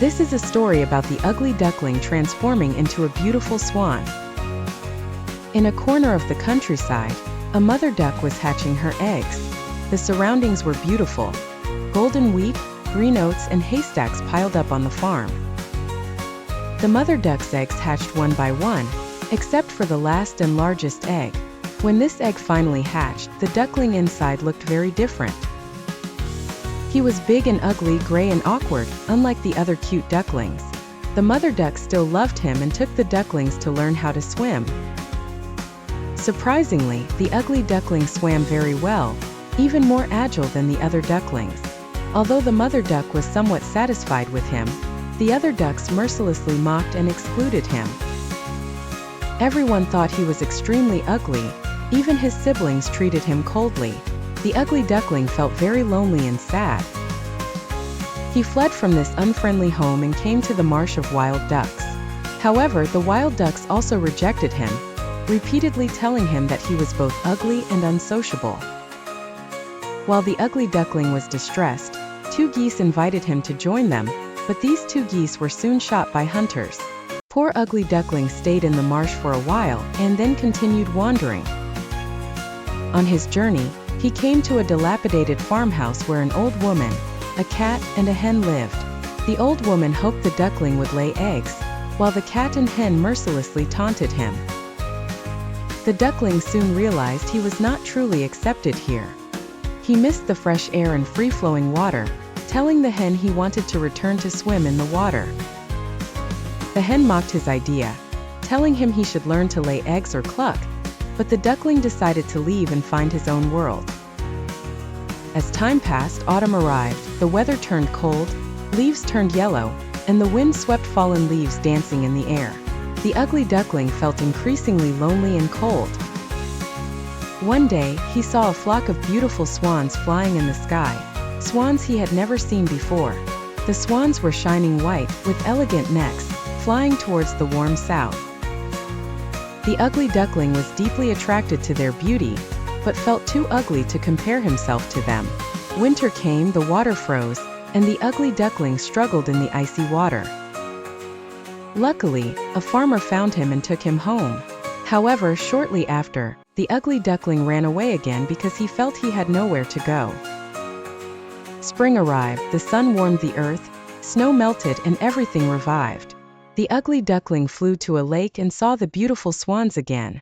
This is a story about the ugly duckling transforming into a beautiful swan. In a corner of the countryside, a mother duck was hatching her eggs. The surroundings were beautiful. Golden wheat, green oats, and haystacks piled up on the farm. The mother duck's eggs hatched one by one, except for the last and largest egg. When this egg finally hatched, the duckling inside looked very different. He was big and ugly, gray and awkward, unlike the other cute ducklings. The mother duck still loved him and took the ducklings to learn how to swim. Surprisingly, the ugly duckling swam very well, even more agile than the other ducklings. Although the mother duck was somewhat satisfied with him, the other ducks mercilessly mocked and excluded him. Everyone thought he was extremely ugly, even his siblings treated him coldly. The ugly duckling felt very lonely and sad. He fled from this unfriendly home and came to the marsh of wild ducks. However, the wild ducks also rejected him, repeatedly telling him that he was both ugly and unsociable. While the ugly duckling was distressed, two geese invited him to join them, but these two geese were soon shot by hunters. Poor ugly duckling stayed in the marsh for a while and then continued wandering. On his journey, he came to a dilapidated farmhouse where an old woman, a cat, and a hen lived. The old woman hoped the duckling would lay eggs, while the cat and hen mercilessly taunted him. The duckling soon realized he was not truly accepted here. He missed the fresh air and free-flowing water, telling the hen he wanted to return to swim in the water. The hen mocked his idea, telling him he should learn to lay eggs or cluck, but the duckling decided to leave and find his own world. As time passed, autumn arrived, the weather turned cold, leaves turned yellow, and the wind swept fallen leaves dancing in the air. The ugly duckling felt increasingly lonely and cold. One day, he saw a flock of beautiful swans flying in the sky, swans he had never seen before. The swans were shining white, with elegant necks, flying towards the warm south. The ugly duckling was deeply attracted to their beauty, but felt too ugly to compare himself to them. Winter came, the water froze, and the ugly duckling struggled in the icy water. Luckily, a farmer found him and took him home. However, shortly after, the ugly duckling ran away again because he felt he had nowhere to go. Spring arrived, the sun warmed the earth, snow melted, and everything revived. The ugly duckling flew to a lake and saw the beautiful swans again.